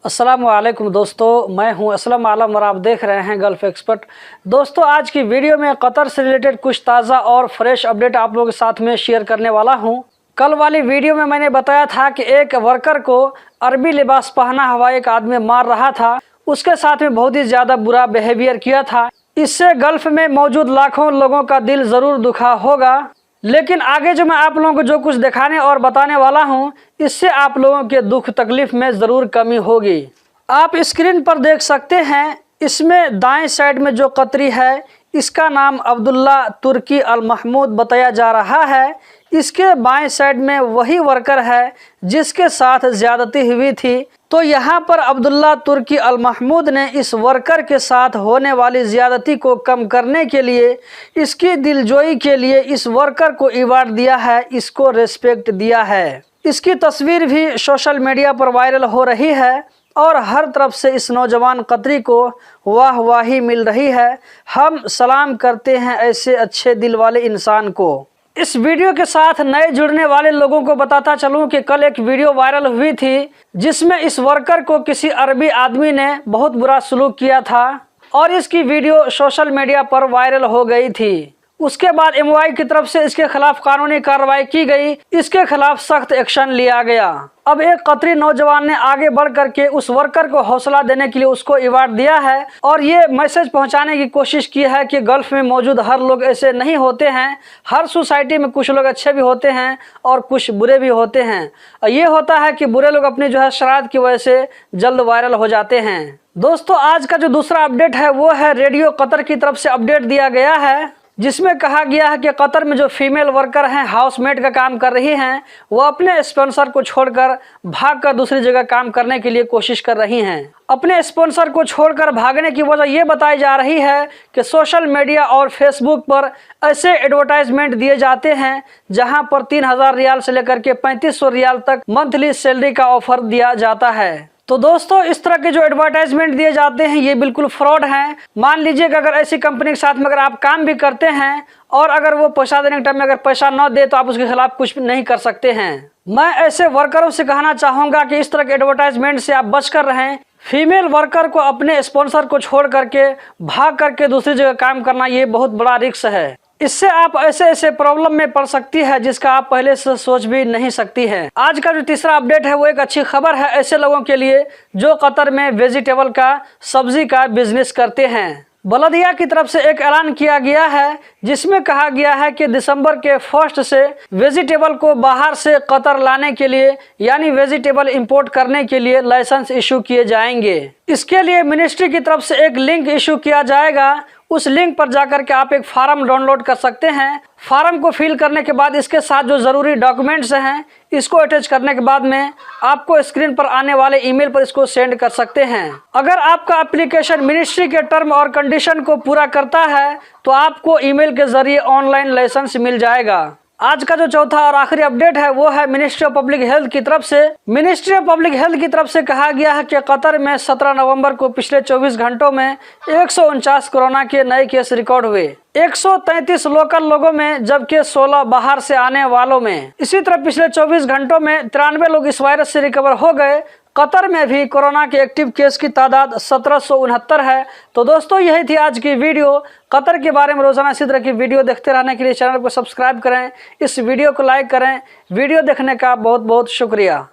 अस्सलाम वालेकुम दोस्तों, मैं हूं असलम आलम और आप देख रहे हैं गल्फ एक्सपर्ट। दोस्तों, आज की वीडियो में कतर से रिलेटेड कुछ ताज़ा और फ्रेश अपडेट आप लोगों के साथ में शेयर करने वाला हूं। कल वाली वीडियो में मैंने बताया था कि एक वर्कर को अरबी लिबास पहना हुआ एक आदमी मार रहा था, उसके साथ में बहुत ही ज़्यादा बुरा बिहेवियर किया था। इससे गल्फ में मौजूद लाखों लोगों का दिल ज़रूर दुखा होगा। लेकिन आगे जो मैं आप लोगों को जो कुछ दिखाने और बताने वाला हूं, इससे आप लोगों के दुख तकलीफ में ज़रूर कमी होगी। आप स्क्रीन पर देख सकते हैं, इसमें दाएं साइड में जो कतरी है, इसका नाम अब्दुल्ला तुर्की अल महमूद बताया जा रहा है। इसके बाएं साइड में वही वर्कर है जिसके साथ ज़्यादती हुई थी। तो यहाँ पर अब्दुल्ला तुर्की अल महमूद ने इस वर्कर के साथ होने वाली ज़्यादती को कम करने के लिए, इसकी दिलजोई के लिए इस वर्कर को अवार्ड दिया है, इसको रिस्पेक्ट दिया है। इसकी तस्वीर भी सोशल मीडिया पर वायरल हो रही है और हर तरफ से इस नौजवान कतरी को वाहवाही मिल रही है। हम सलाम करते हैं ऐसे अच्छे दिल वाले इंसान को। इस वीडियो के साथ नए जुड़ने वाले लोगों को बताता चलूं कि कल एक वीडियो वायरल हुई थी जिसमें इस वर्कर को किसी अरबी आदमी ने बहुत बुरा सलूक किया था और इसकी वीडियो सोशल मीडिया पर वायरल हो गई थी। उसके बाद MOI की तरफ से इसके खिलाफ कानूनी कार्रवाई की गई, इसके खिलाफ सख्त एक्शन लिया गया। अब एक कतरी नौजवान ने आगे बढ़ करके उस वर्कर को हौसला देने के लिए उसको अवार्ड दिया है और ये मैसेज पहुंचाने की कोशिश की है कि गल्फ में मौजूद हर लोग ऐसे नहीं होते हैं। हर सोसाइटी में कुछ लोग अच्छे भी होते हैं और कुछ बुरे भी होते हैं। और ये होता है कि बुरे लोग अपनी जो है शरारत की वजह से जल्द वायरल हो जाते हैं। दोस्तों, आज का जो दूसरा अपडेट है वो है रेडियो कतर की तरफ से अपडेट दिया गया है, जिसमें कहा गया है कि कतर में जो फीमेल वर्कर हैं, हाउसमेट का काम कर रही हैं, वो अपने स्पॉन्सर को छोड़कर भागकर दूसरी जगह काम करने के लिए कोशिश कर रही हैं। अपने स्पॉन्सर को छोड़कर भागने की वजह ये बताई जा रही है कि सोशल मीडिया और फेसबुक पर ऐसे एडवर्टाइजमेंट दिए जाते हैं जहां पर 3000 रियाल से लेकर के 3500 रियाल तक मंथली सैलरी का ऑफर दिया जाता है। तो दोस्तों, इस तरह के जो एडवर्टाइजमेंट दिए जाते हैं ये बिल्कुल फ्रॉड हैं। मान लीजिए कि अगर ऐसी कंपनी के साथ में अगर आप काम भी करते हैं और अगर वो पैसा देने के टाइम में अगर पैसा न दे तो आप उसके खिलाफ कुछ नहीं कर सकते हैं। मैं ऐसे वर्करों से कहना चाहूँगा कि इस तरह के एडवर्टाइजमेंट से आप बच कर रहें। फीमेल वर्कर को अपने स्पॉन्सर को छोड़ करके भाग करके दूसरी जगह काम करना ये बहुत बड़ा रिस्क है। इससे आप ऐसे प्रॉब्लम में पड़ सकती है जिसका आप पहले से सोच भी नहीं सकती है। आज का जो तीसरा अपडेट है वो एक अच्छी खबर है ऐसे लोगों के लिए जो कतर में वेजिटेबल का, सब्जी का बिजनेस करते हैं। बलदिया की तरफ से एक ऐलान किया गया है जिसमें कहा गया है कि दिसंबर के 1 से वेजिटेबल को बाहर से कतर लाने के लिए यानी वेजिटेबल इंपोर्ट करने के लिए लाइसेंस इशू किए जाएंगे। इसके लिए मिनिस्ट्री की तरफ से एक लिंक इशू किया जाएगा। उस लिंक पर जाकर के आप एक फार्म डाउनलोड कर सकते हैं। फार्म को फिल करने के बाद इसके साथ जो ज़रूरी डॉक्यूमेंट्स हैं इसको अटैच करने के बाद में आपको स्क्रीन पर आने वाले ईमेल पर इसको सेंड कर सकते हैं। अगर आपका एप्लीकेशन मिनिस्ट्री के टर्म और कंडीशन को पूरा करता है तो आपको ईमेल के जरिए ऑनलाइन लाइसेंस मिल जाएगा। आज का जो चौथा और आखिरी अपडेट है वो है मिनिस्ट्री ऑफ पब्लिक हेल्थ की तरफ से। मिनिस्ट्री ऑफ पब्लिक हेल्थ की तरफ से कहा गया है कि कतर में 17 नवंबर को पिछले 24 घंटों में 149 कोरोना के नए केस रिकॉर्ड हुए। 133 लोकल लोगों में जबकि 16 बाहर से आने वालों में। इसी तरह पिछले 24 घंटों में 93 लोग इस वायरस से रिकवर हो गए। कतर में भी कोरोना के एक्टिव केस की तादाद 1769 है। तो दोस्तों, यही थी आज की वीडियो। कतर के बारे में रोजाना इसी तरह की वीडियो देखते रहने के लिए चैनल को सब्सक्राइब करें, इस वीडियो को लाइक करें। वीडियो देखने का बहुत बहुत शुक्रिया।